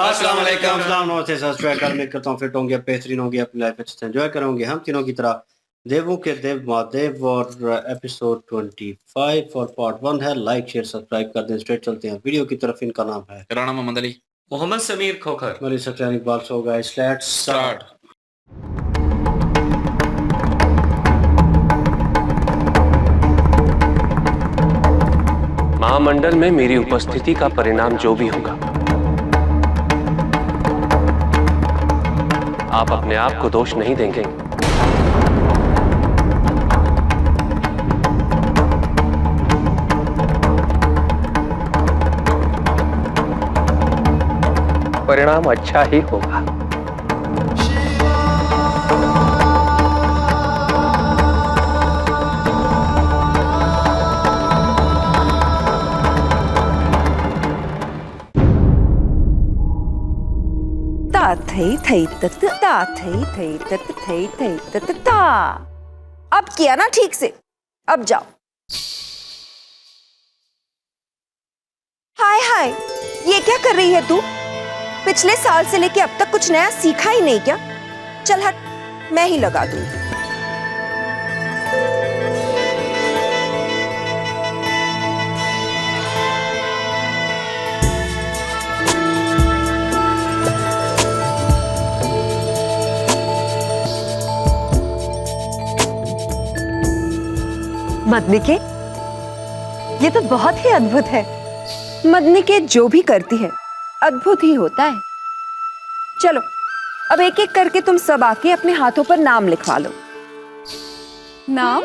अस्सलाम वालेकुम। नमस्ते, सब्सक्राइब कर उम्मीद करता हूँ फिट होंगे, बेहतरीन होंगे, अपनी लाइफ अच्छे से एंजॉय करेंगे। हम तीनों की तरह देवों के देव महादेव और एपिसोड 25 और पार्ट 1 है। लाइक शेयर सब्सक्राइब कर दें। स्ट्रेट चलते हैं वीडियो की तरफ। इनका नाम है राणा मोहम्मद अली, मोहम्मद समीर खोखर, मरी सक्रानी बाल सो गाइस, लेट्स स्टार्ट। महामंडल में मेरी उपस्थिति का परिणाम जो भी होगा, आप अपने आप को दोष नहीं देंगे। परिणाम अच्छा ही होगा। अब किया ना ठीक से, अब जाओ। हाय हाय, ये क्या कर रही है तू? पिछले साल से लेके अब तक कुछ नया सीखा ही नहीं क्या? चल हट, मैं ही लगा दूंगी। मदनिके, ये तो बहुत ही अद्भुत है। मदनिके जो भी करती है अद्भुत ही होता है। चलो अब एक एक करके तुम सब आके अपने हाथों पर नाम लिखवा लो। नाम?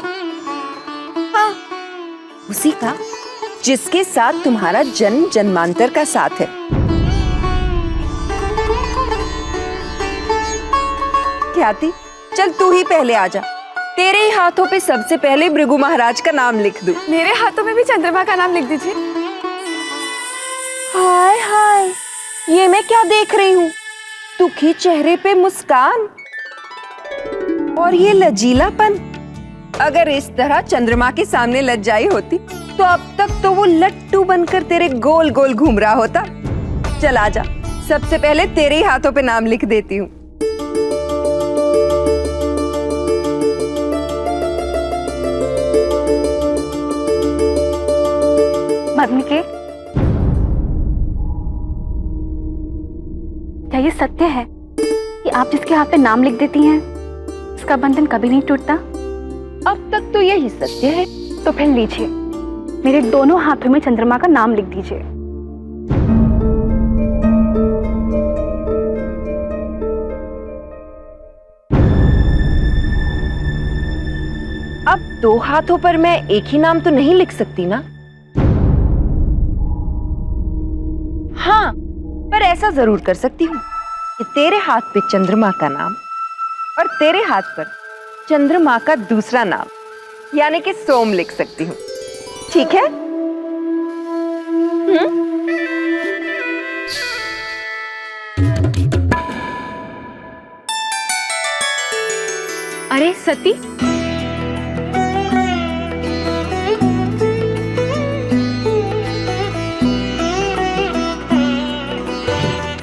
हाँ, उसी का जिसके साथ तुम्हारा जन्म जन्मांतर का साथ है। ख्याति, चल तू ही पहले आ जा। तेरे ही हाथों पे सबसे पहले भृगु महाराज का नाम लिख दूं। मेरे हाथों में भी चंद्रमा का नाम लिख दीजिए। हाय हाय, ये मैं क्या देख रही हूँ? दुखी चेहरे पे मुस्कान और ये लजीलापन। अगर इस तरह चंद्रमा के सामने लज्जाई होती तो अब तक तो वो लट्टू बनकर तेरे गोल गोल घूम रहा होता। चल आजा, सबसे पहले तेरे ही हाथों पे नाम लिख देती हूँ। मदनिके, क्या ये सत्य है कि आप जिसके हाथ पे नाम लिख देती हैं, इसका बंधन कभी नहीं टूटता? अब तक तो यही सत्य है। तो फिर लीजिए, मेरे दोनों हाथों में चंद्रमा का नाम लिख दीजिए। अब दो हाथों पर मैं एक ही नाम तो नहीं लिख सकती ना? हाँ, पर ऐसा जरूर कर सकती हूँ कि तेरे हाथ पे चंद्रमा का नाम और तेरे हाथ पर चंद्रमा का दूसरा नाम, यानी कि सोम लिख सकती हूँ। ठीक है? अरे सती,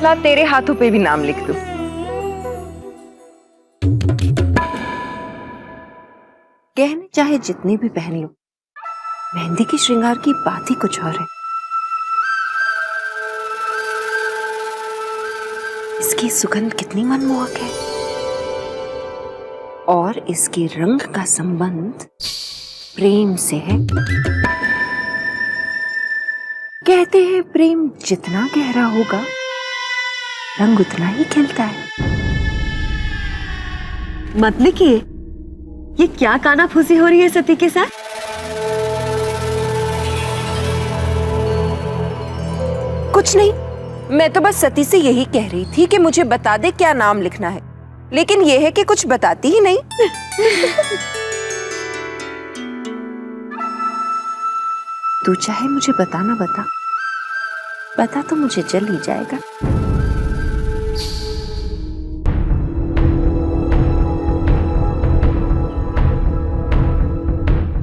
ला तेरे हाथों पे भी नाम लिख दूं। गहने चाहे जितने भी पहन लो, मेहंदी के श्रृंगार की बात ही कुछ और है। इसकी सुगंध कितनी मनमोहक है और इसके रंग का संबंध प्रेम से है। कहते हैं प्रेम जितना गहरा होगा, रंग उतना ही खिलता है। मदनिके, ये क्या कानाफूसी हो रही है सती के साथ? कुछ नहीं, मैं तो बस सती से यही कह रही थी कि मुझे बता दे क्या नाम लिखना है, लेकिन यह है कि कुछ बताती ही नहीं। तू चाहे मुझे बताना बता तो मुझे जल ही जाएगा।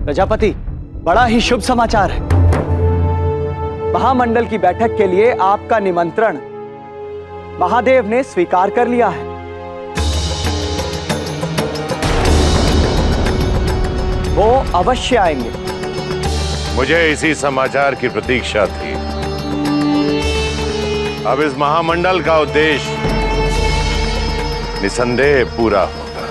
प्रजापति, बड़ा ही शुभ समाचार है। महामंडल की बैठक के लिए आपका निमंत्रण महादेव ने स्वीकार कर लिया है। वो अवश्य आएंगे। मुझे इसी समाचार की प्रतीक्षा थी। अब इस महामंडल का उद्देश्य निसंदेह पूरा होगा।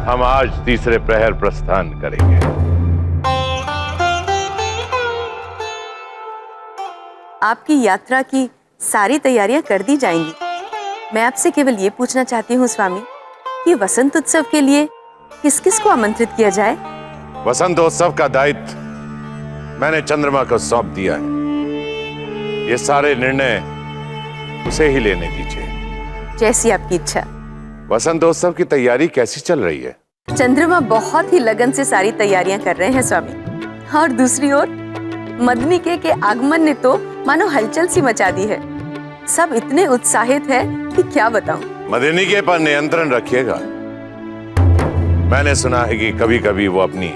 हम आज तीसरे प्रहर प्रस्थान करेंगे। आपकी यात्रा की सारी तैयारियां कर दी जाएंगी। मैं आपसे केवल ये पूछना चाहती हूँ स्वामी कि वसंत उत्सव के लिए किस किस को आमंत्रित किया जाए? वसंतोत्सव का दायित्व मैंने चंद्रमा को सौंप दिया है। ये सारे निर्णय उसे ही लेने दीजिए। जैसी आपकी इच्छा। वसंतोत्सव की तैयारी कैसी चल रही है? चंद्रमा बहुत ही लगन से सारी तैयारियां कर रहे हैं स्वामी। और दूसरी ओर मदनिके के आगमन ने तो मानो हलचल सी मचा दी है। सब इतने उत्साहित है कि क्या बताऊं। मदनिके पर नियंत्रण रखिएगा। मैंने सुना है कि कभी कभी वो अपनी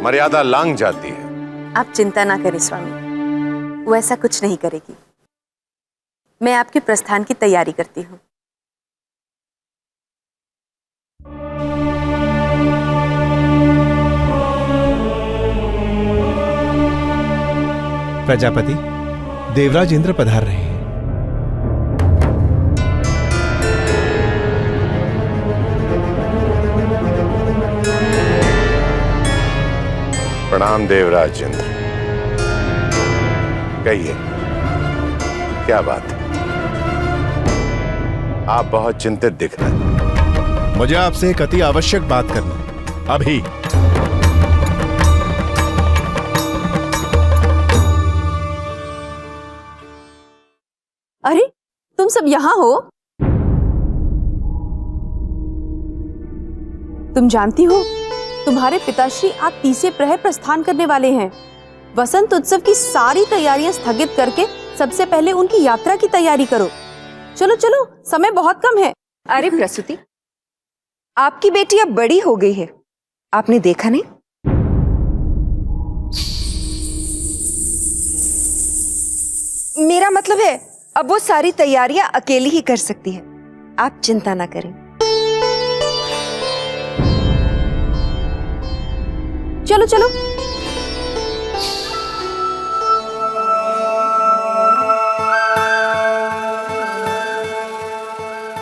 मर्यादा लांघ जाती है। आप चिंता ना करें स्वामी, वो ऐसा कुछ नहीं करेगी। मैं आपके प्रस्थान की तैयारी करती हूँ। प्रजापति, देवराज इंद्र पधार रहे हैं। प्रणाम देवराज इंद्र। कहिए, क्या बात है? आप बहुत चिंतित दिख रहे हैं। मुझे आपसे एक अति आवश्यक बात करनी है, अभी। अरे, तुम सब यहाँ हो? तुम जानती हो, तुम्हारे पिताश्री आज तीसरे प्रहर प्रस्थान करने वाले हैं। वसंत उत्सव की सारी तैयारियां स्थगित करके सबसे पहले उनकी यात्रा की तैयारी करो। चलो चलो, समय बहुत कम है। अरे प्रसूति, आपकी बेटी अब बड़ी हो गई है, आपने देखा नहीं? मेरा मतलब है, अब वो सारी तैयारियां अकेली ही कर सकती है। आप चिंता ना करें। चलो चलो।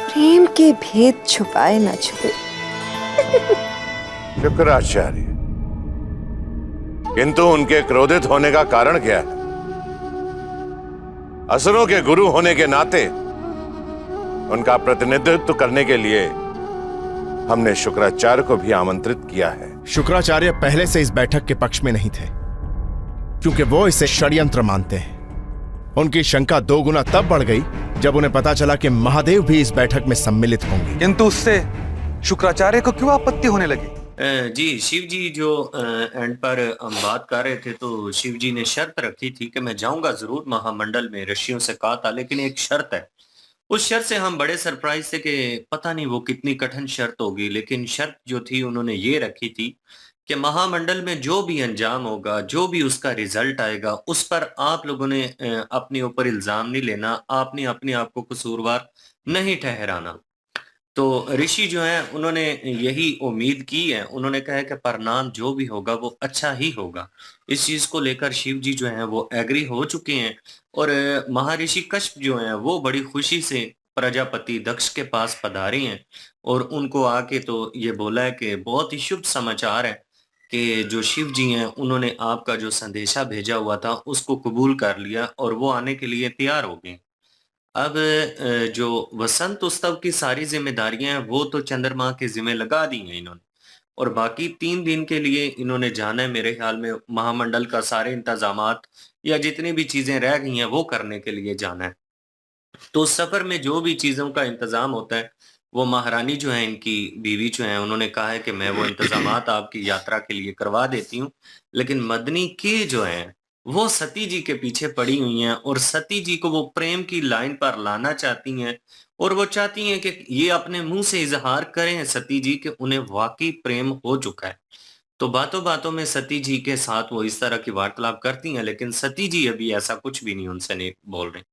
प्रेम के भेद छुपाए ना छुपे। शुक्राचार्य, किंतु उनके क्रोधित होने का कारण क्या है? असुरों के गुरु होने के नाते उनका प्रतिनिधित्व करने के लिए हमने शुक्राचार्य को भी आमंत्रित किया है। शुक्राचार्य पहले से इस बैठक के पक्ष में नहीं थे, क्योंकि वो इसे षड्यंत्र मानते हैं। उनकी शंका 2 गुना तब बढ़ गई जब उन्हें पता चला कि महादेव भी इस बैठक में सम्मिलित होंगे। किंतु उससे शुक्राचार्य को क्यों आपत्ति होने लगी? जी, शिव जी जो एंड पर हम बात कर रहे थे, तो शिव जी ने शर्त रखी थी कि मैं जाऊंगा जरूर महामंडल में, ऋषियों से कहा था, लेकिन एक शर्त है। उस शर्त से हम बड़े सरप्राइज थे कि पता नहीं वो कितनी कठिन शर्त होगी, लेकिन शर्त जो थी उन्होंने ये रखी थी कि महामंडल में जो भी अंजाम होगा, जो भी उसका रिजल्ट आएगा, उस पर आप लोगों ने अपने ऊपर इल्जाम नहीं लेना, आपने अपने आप को कसूरवार नहीं ठहराना। तो ऋषि जो है उन्होंने यही उम्मीद की है। उन्होंने कहा है कि परिणाम जो भी होगा वो अच्छा ही होगा। इस चीज को लेकर शिव जी जो है वो एग्री हो चुके हैं और महर्षि कश्यप जो हैं वो बड़ी खुशी से प्रजापति दक्ष के पास पधारे हैं और उनको आके तो ये बोला है कि बहुत ही शुभ समाचार है कि जो शिव जी हैं उन्होंने आपका जो संदेशा भेजा हुआ था उसको कबूल कर लिया और वो आने के लिए तैयार हो गए। अब जो वसंत उत्सव की सारी जिम्मेदारियां हैं वो तो चंद्रमा के जिम्मे लगा दी हैं इन्होंने, और बाकी 3 दिन के लिए इन्होंने जाना है। मेरे ख्याल में महामंडल का सारे इंतजामात या जितनी भी चीजें रह गई हैं वो करने के लिए जाना है। तो सफर में जो भी चीजों का इंतजाम होता है वो महारानी जो है, इनकी बीवी जो है, उन्होंने कहा है कि मैं वो इंतजामात आपकी यात्रा के लिए करवा देती हूँ, लेकिन मदनी के जो है वो सती जी के पीछे पड़ी हुई हैं और सती जी को वो प्रेम की लाइन पर लाना चाहती हैं और वो चाहती हैं कि ये अपने मुंह से इजहार करें सती जी कि उन्हें वाकई प्रेम हो चुका है। तो बातों बातों में सती जी के साथ वो इस तरह की वार्तालाप करती हैं, लेकिन सती जी अभी ऐसा कुछ भी नहीं उनसे नहीं बोल रही।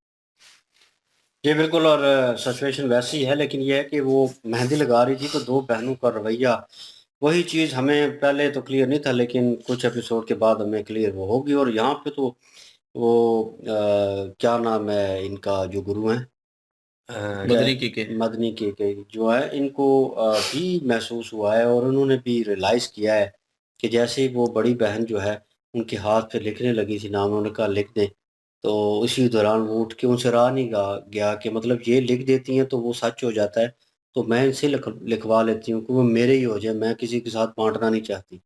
जी बिल्कुल, और सिचुएशन वैसी है, लेकिन ये है कि वो मेहंदी लगा रही थी तो दो बहनों का रवैया, वही चीज़ हमें पहले तो क्लियर नहीं था, लेकिन कुछ एपिसोड के बाद हमें क्लियर वो होगी। और यहाँ पे तो वो क्या नाम है इनका जो गुरु हैं, बदरीकी के मदनी के जो है, इनको भी महसूस हुआ है और उन्होंने भी रियलाइज़ किया है कि जैसे ही वो बड़ी बहन जो है उनके हाथ पे लिखने लगी थी नाम, उन्होंने कहा लिख दें, तो उसी दौरान वो उठ के उनसे रहा नहीं गया कि मतलब ये लिख देती हैं तो वो सच हो जाता है, तो मैं इनसे लिखवा लेती हूँ कि वो मेरे ही हो जाए, मैं किसी के साथ बांटना नहीं चाहती।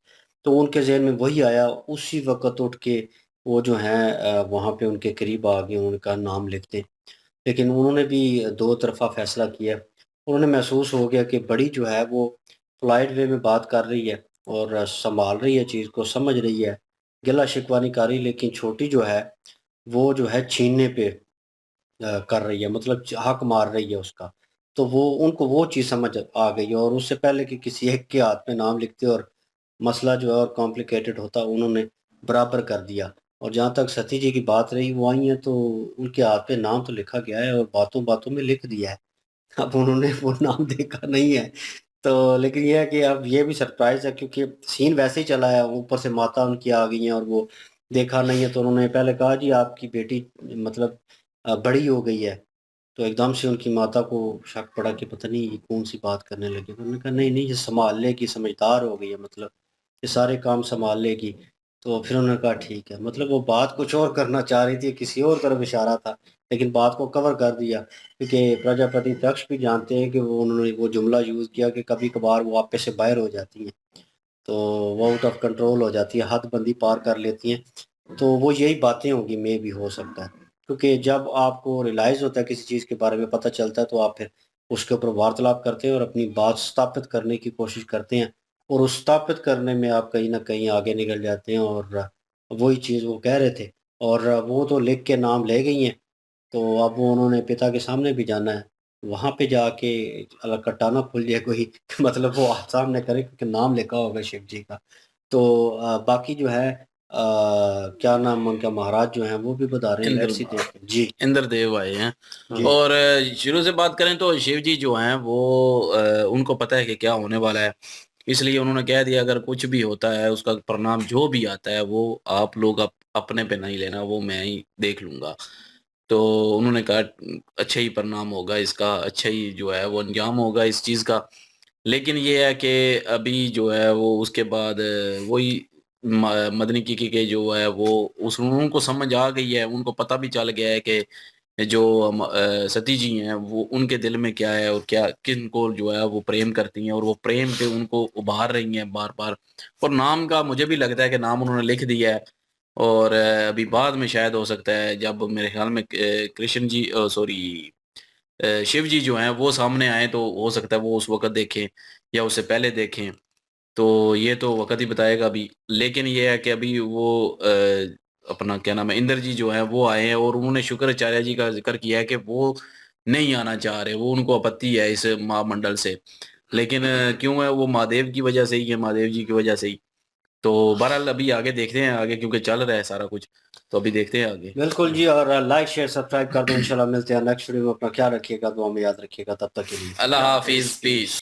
तो उनके जहन में वही आया, उसी वक्त उठ के वो जो है वहाँ पे उनके करीब आ गए, उन्होंने कहा नाम लिख दें। लेकिन उन्होंने भी दो तरफ़ा फ़ैसला किया। उन्होंने महसूस हो गया कि बड़ी जो है वो पोलाइट वे में बात कर रही है और सँभाल रही है चीज़ को, समझ रही है, गिला-शिकवा नहीं कर रही, लेकिन छोटी जो है, वो जो है छीनने पे कर रही है, मतलब हक मार रही है उसका। तो वो उनको वो चीज़ समझ आ गई है और उससे पहले कि किसी एक के हाथ में नाम लिखते और मसला जो है और कॉम्प्लिकेटेड होता, उन्होंने बराबर कर दिया। और जहाँ तक सती जी की बात रही, वो आई हैं तो उनके हाथ पे नाम तो लिखा गया है और बातों-बातों में लिख दिया है। अब उन्होंने वो नाम देखा नहीं है। तो लेकिन ये है कि अब ये भी सरप्राइज़ है, क्योंकि सीन वैसे ही चला है, ऊपर से माता उनकी आ गई हैं और वो देखा नहीं है, तो उन्होंने पहले कहा जी आपकी बेटी मतलब बड़ी हो गई है। तो एकदम से उनकी माता को शक पड़ा कि पता नहीं ये कौन-सी बात करने लगी। तो उन्होंने कहा नहीं-नहीं ये सँभाल लेगी, समझदार हो गई है, मतलब ये सारे काम सँभाल लेगी। तो फिर उन्होंने कहा ठीक है, मतलब वो बात कुछ और करना चाह रही थी, किसी और तरफ इशारा था, लेकिन बात को कवर कर दिया, क्योंकि प्रजापति दक्ष भी जानते हैं कि वो उन्होंने वो जुमला यूज़ किया कि कभी-कभार वो आपे से बाहर हो जाती हैं, तो वो आउट ऑफ कंट्रोल हो जाती है, हद-बंदी पार कर लेती हैं। तो वो यही बातें होंगी, मे बी हो सकता है। क्योंकि जब आपको रियलाइज़ होता है किसी चीज़ के बारे में पता चलता है, तो आप फिर उसके ऊपर वार्तालाप करते हैं और अपनी बात स्थापित करने की कोशिश करते हैं, और उस स्थापित करने में आप कहीं न कहीं आगे निकल जाते हैं। और वही चीज़ वो कह रहे थे, और वो तो लिख के नाम ले गई हैं, तो अब वो उन्होंने पिता के सामने भी जाना है। वहाँ पे जाके कट्टा ना खुल जाए कोई मतलब वो सामने करे, क्योंकि नाम लिखा होगा शिव जी का। तो बाकी जो है क्या नाम उनका, महाराज जो हैं वो भी बता रहे हैं, इंद्र लेट्स सी देखते हैं। जी, इंद्रदेव आए हैं। जी। और शुरू से बात करें तो शिव जी जो हैं वो उनको पता है कि क्या होने वाला है, इसलिए उन्होंने कह दिया अगर कुछ भी होता है उसका परिणाम जो भी आता है वो आप लोग अपने पे नहीं लेना, वो मैं ही देख लूंगा। तो उन्होंने कहा अच्छा ही परिणाम होगा इसका, अच्छा ही जो है वो अंजाम होगा इस चीज़ का। लेकिन ये है कि अभी जो है वो उसके बाद वही मदनी के जो है वो उस उनको समझ आ गई है, उनको पता भी चल गया है कि जो सती जी हैं वो उनके दिल में क्या है और क्या किनको जो है वो प्रेम करती हैं, और वो प्रेम पे उनको उभार रही हैं बार बार। और नाम का मुझे भी लगता है कि नाम उन्होंने लिख दिया है, और अभी बाद में शायद हो सकता है जब मेरे ख्याल में कृष्ण जी सॉरी शिव जी जो हैं वो सामने आए तो हो सकता है वो उस वक़्त देखें या उससे पहले देखें। तो ये तो वक़्त ही बताएगा अभी। लेकिन ये है कि अभी वो अपना क्या नाम है इंद्र जी जो हैं वो आए हैं और उन्होंने शुक्राचार्य जी का ज़िक्र किया है कि वो नहीं आना चाह रहे, वो उनको आपत्ति है इस महामंडल से। लेकिन क्यों है वो महादेव की वजह से ही है, महादेव जी की वजह से ही। तो बहरहाल अभी आगे देखते हैं आगे, क्योंकि चल रहा है सारा कुछ, तो अभी देखते हैं आगे। बिल्कुल जी, और लाइक, शेयर, सब्सक्राइब कर दो। इंशाल्लाह मिलते हैं नेक्स्ट वीडियो में। अपना ख्याल रखिएगा, दुआ में याद रखिएगा। तब तक के लिए अल्लाह हाफ़िज़, पीस।